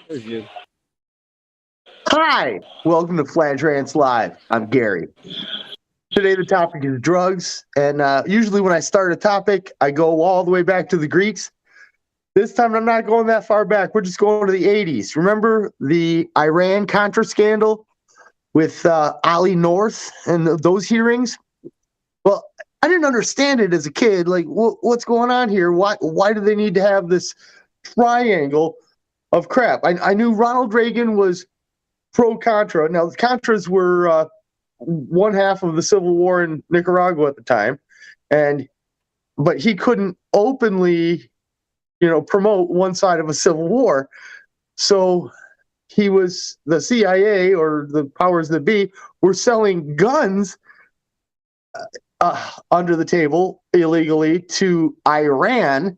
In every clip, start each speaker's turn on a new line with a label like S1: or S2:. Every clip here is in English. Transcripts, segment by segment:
S1: There's you.
S2: Hi, welcome to Fladge Rants Live. I'm Gary. Today the topic is drugs, and usually when I start a topic, I go all the way back to the Greeks. This time I'm not going that far back. We're just going to the 80s. Remember the Iran-Contra scandal with Ali North and those hearings? Well, I didn't understand it as a kid. Like, what's going on here? Why do they need to have this triangle of crap? I knew Ronald Reagan was pro-Contra. Now, the Contras were one half of the civil war in Nicaragua at the time, but he couldn't openly, promote one side of a civil war. So the CIA or the powers that be were selling guns under the table illegally to Iran.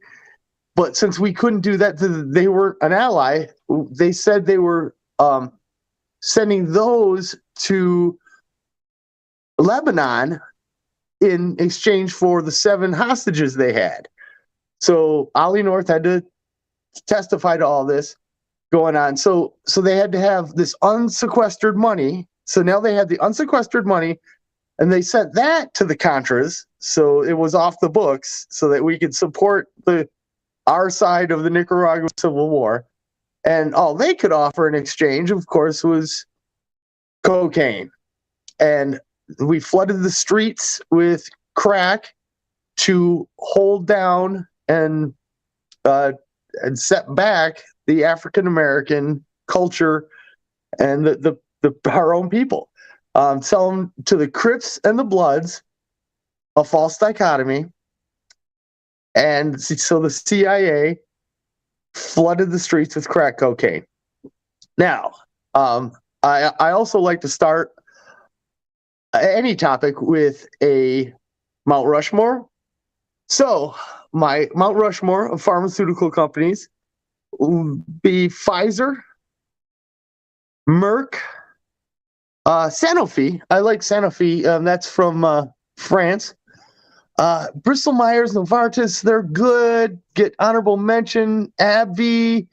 S2: But since we couldn't do that, they weren't an ally. They said they were sending those to Lebanon in exchange for the 7 hostages they had. So Ali North had to testify to all this going on. So they had to have this unsequestered money. So now they had the unsequestered money, and they sent that to the Contras. So it was off the books so that we could support our side of the Nicaragua Civil War. And all they could offer in exchange, of course, was cocaine. And we flooded the streets with crack to hold down and set back the African American culture and our own people. Sell them to the Crips and the Bloods, a false dichotomy. And so the CIA flooded the streets with crack cocaine. Now, I also like to start any topic with a Mount Rushmore. So my Mount Rushmore of pharmaceutical companies will be Pfizer, Merck, Sanofi. I like Sanofi. That's from France. Bristol Myers, Novartis, they're good. Get honorable mention. AbbVie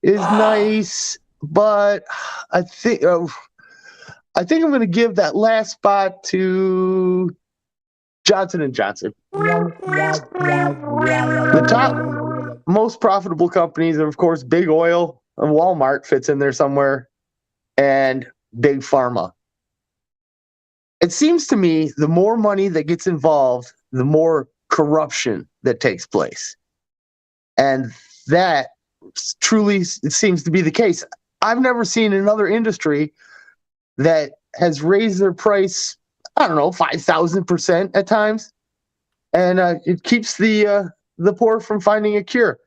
S2: is nice, but I think I'm going to give that last spot to Johnson and Johnson. The top most profitable companies are, of course, Big Oil, and Walmart fits in there somewhere, and Big Pharma. It seems to me the more money that gets involved, the more corruption that takes place. And that truly seems to be the case. I've never seen another industry that has raised their price, 5,000% at times. And it keeps the poor from finding a cure.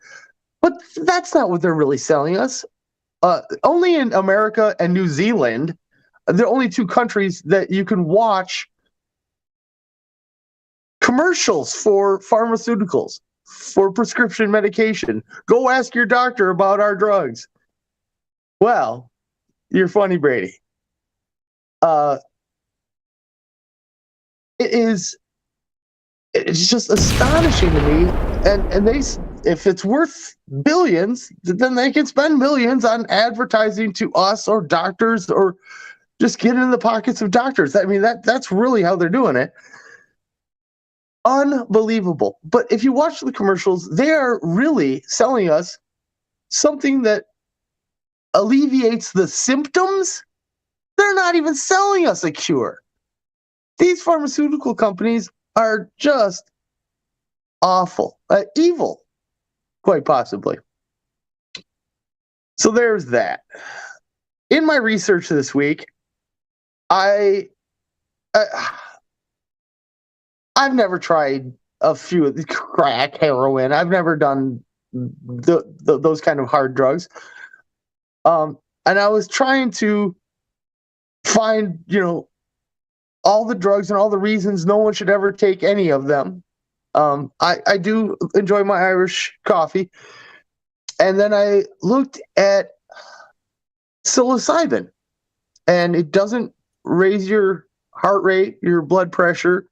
S2: But that's not what they're really selling us. Only in America and New Zealand, the only 2 countries that you can watch commercials for pharmaceuticals, for prescription medication. Go ask your doctor about our drugs. Well, you're funny, Brady. It's just astonishing to me. And if it's worth billions, then they can spend millions on advertising to us or doctors, or just get in the pockets of doctors. I mean, that's really how they're doing it. Unbelievable. But if you watch the commercials, they're really selling us something that alleviates the symptoms. They're not even selling us a cure. These pharmaceutical companies are just awful, evil, quite possibly. So there's that. In my research this week, I've never tried a few of the crack, heroin. I've never done those kind of hard drugs. And I was trying to find, all the drugs and all the reasons no one should ever take any of them. I do enjoy my Irish coffee. And then I looked at psilocybin, and it doesn't raise your heart rate, your blood pressure.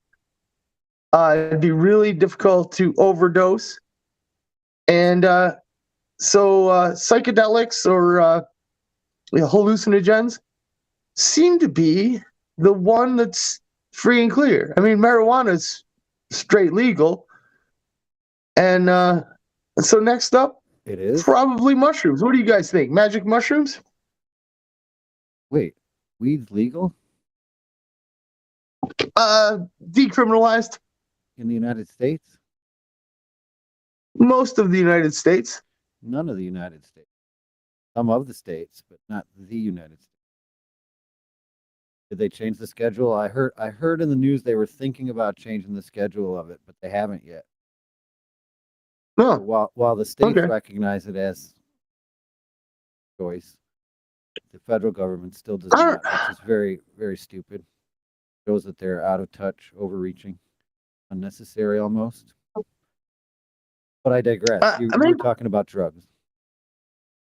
S2: It'd be really difficult to overdose. And so psychedelics or hallucinogens seem to be the one that's free and clear. I mean, marijuana is straight legal. And so next up,
S1: It is?
S2: probably mushrooms. What do you guys think? Magic mushrooms?
S1: Wait, weed's legal
S2: Decriminalized
S1: in the United States?
S2: most of the United States.
S1: None of the United States. Some of the states, but not the United States. Did they change the schedule? I heard in the news they were thinking about changing the schedule of it, but they haven't yet.
S2: No,
S1: While the states
S2: okay.
S1: recognize it as choice, the federal government still does
S2: I
S1: not,
S2: don't,
S1: which is very, very stupid. Shows that they're out of touch, overreaching, unnecessary almost. But I digress.
S2: I
S1: You
S2: mean,
S1: were talking about drugs.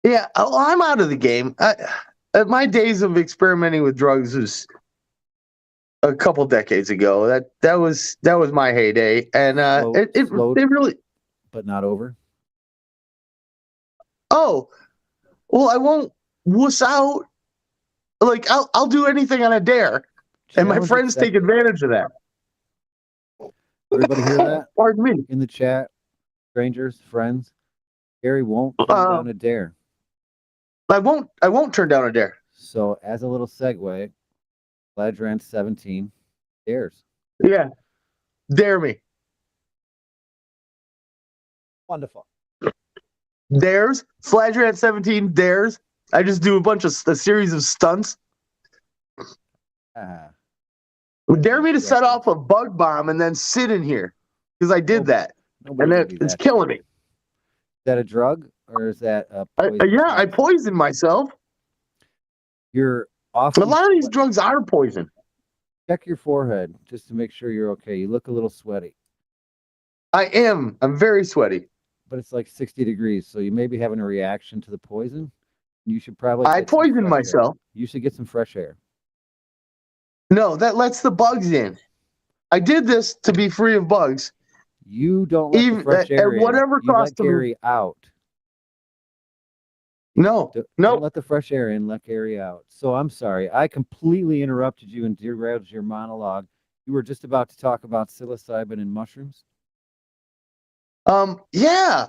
S2: yeah, I'm out of the game. My days of experimenting with drugs was a couple decades ago. That was my heyday, and it
S1: Slow,
S2: really.
S1: but not over.
S2: Oh, well, I won't wuss out. Like I'll do anything on a dare, and my
S1: Challenge
S2: friends take
S1: accepted.
S2: advantage of that.
S1: Everybody hear that
S2: Pardon me.
S1: in the chat? Strangers, friends. Gary won't turn
S2: Uh,
S1: down a dare.
S2: I won't turn down a dare.
S1: So, as a little segue, FladgeRants 17 dares.
S2: Yeah, dare me.
S1: Wonderful.
S2: Dares. Fladge at 17 dares. I just do a series of stunts.
S1: Ah,
S2: Dare me to set off a bug bomb and then sit in here because I did that,
S1: nobody
S2: and
S1: would do
S2: it's
S1: that.
S2: killing me.
S1: Is that a drug or is that a poison?
S2: Yeah, I poisoned myself.
S1: You're
S2: A
S1: awfully
S2: lot of these drugs are poison.
S1: check your forehead just to make sure you're okay. You look a little sweaty,
S2: I am. I'm very sweaty.
S1: but it's like 60 degrees, so you may be having a reaction to the poison. You should probably
S2: I
S1: get some
S2: poisoned
S1: fresh
S2: myself.
S1: air. You should get some fresh air.
S2: No, that lets the bugs in. I did this to be free of bugs.
S1: You don't let the
S2: Even
S1: fresh
S2: at
S1: air in.
S2: whatever
S1: You
S2: cost
S1: let
S2: to me.
S1: Gary out.
S2: No,
S1: Don't
S2: no.
S1: let the fresh air in, let Gary out. So I'm sorry. I completely interrupted you and derailed your monologue. You were just about to talk about psilocybin and mushrooms.
S2: Yeah.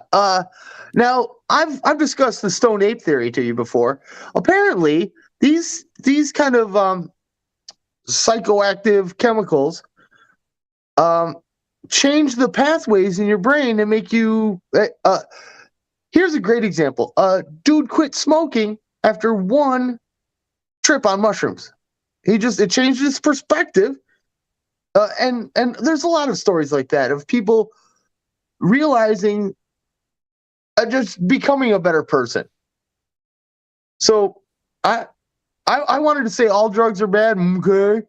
S2: Now I've discussed the stone ape theory to you before. Apparently, these kind of psychoactive chemicals change the pathways in your brain and make you. Here's a great example. Dude quit smoking after one trip on mushrooms. It changed his perspective. And there's a lot of stories like that of people realizing just becoming a better person. So I wanted to say all drugs are bad, okay,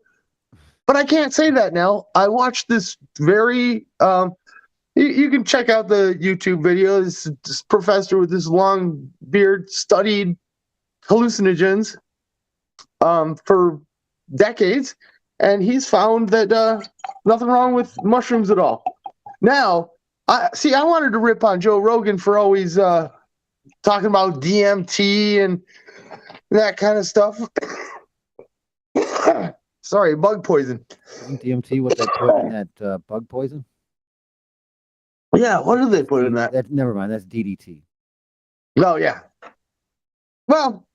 S2: but I can't say that now. I watched this very you can check out the YouTube video. This professor with this long beard studied hallucinogens for decades, and he's found that nothing wrong with mushrooms at all. Now, I wanted to rip on Joe Rogan for always talking about DMT and that kind of stuff. Sorry, bug poison.
S1: Isn't DMT what they put in that bug poison?
S2: Yeah, what did they put in that?
S1: Never mind. That's DDT.
S2: Oh, yeah. Well,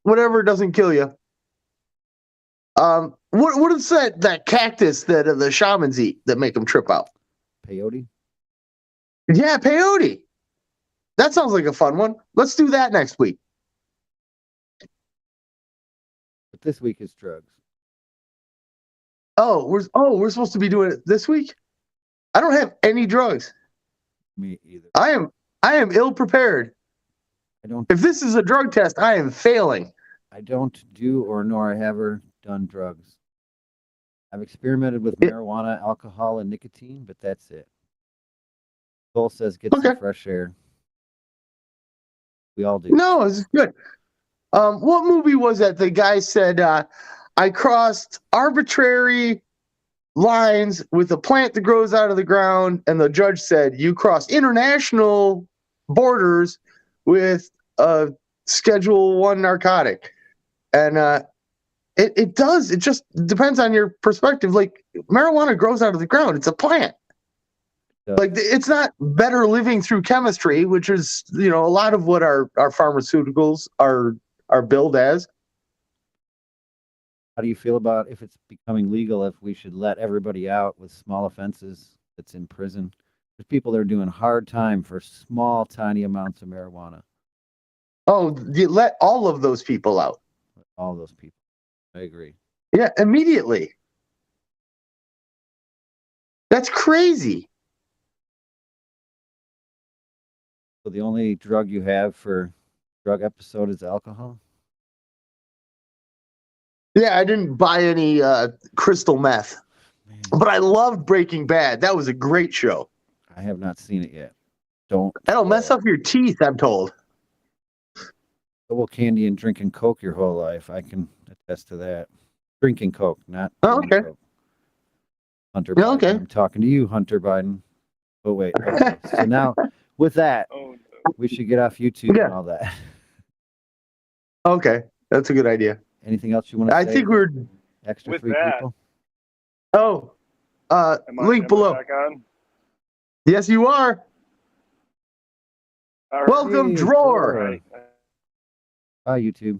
S2: whatever doesn't kill you. What is that cactus that the shamans eat that make them trip out?
S1: Peyote?
S2: Yeah, peyote. That sounds like a fun one. Let's do that next week.
S1: But this week is drugs.
S2: Oh, we're supposed to be doing it this week? I don't have any drugs.
S1: Me either.
S2: I am ill prepared. If this is a drug test, I am failing.
S1: I don't do or nor I have ever done drugs. I've experimented with marijuana, alcohol, and nicotine, but that's it. Cole says get some fresh air. We all do.
S2: No, it's good. What movie was that? The guy said, I crossed arbitrary lines with a plant that grows out of the ground, and the judge said, you crossed international borders with a Schedule 1 narcotic. And it does. It just depends on your perspective. Like marijuana grows out of the ground. It's a plant.
S1: Yeah.
S2: Like it's not better living through chemistry, which is a lot of what our pharmaceuticals are billed as.
S1: How do you feel about if it's becoming legal, if we should let everybody out with small offenses that's in prison? There's people that are doing hard time for small, tiny amounts of marijuana.
S2: Oh, you let all of those people out.
S1: All those people. I agree.
S2: Yeah, immediately. That's crazy.
S1: So the only drug you have for drug episode is alcohol?
S2: Yeah, I didn't buy any crystal meth,
S1: Man,
S2: but I loved Breaking Bad. That was a great show.
S1: I have not seen it yet. Don't.
S2: That'll mess up your teeth, I'm told.
S1: Double candy and drinking Coke your whole life. I can attest to that. Drinking Coke, not
S2: Oh,
S1: doing
S2: okay.
S1: Coke. Hunter
S2: Yeah,
S1: Biden.
S2: okay.
S1: I'm talking to you, Hunter Biden. Oh, wait. Okay. So now, with that, we should get off YouTube
S2: Yeah.
S1: and all that.
S2: Okay, that's a good idea.
S1: Anything else you want to say?
S2: I think we're.
S1: Extra
S3: With
S1: free
S3: that-
S1: people?
S2: Oh, link below.
S3: Back on?
S2: Yes, you are.
S3: All right.
S2: Welcome,
S1: Hey,
S2: Drawer.
S1: Drawer. Bye, YouTube.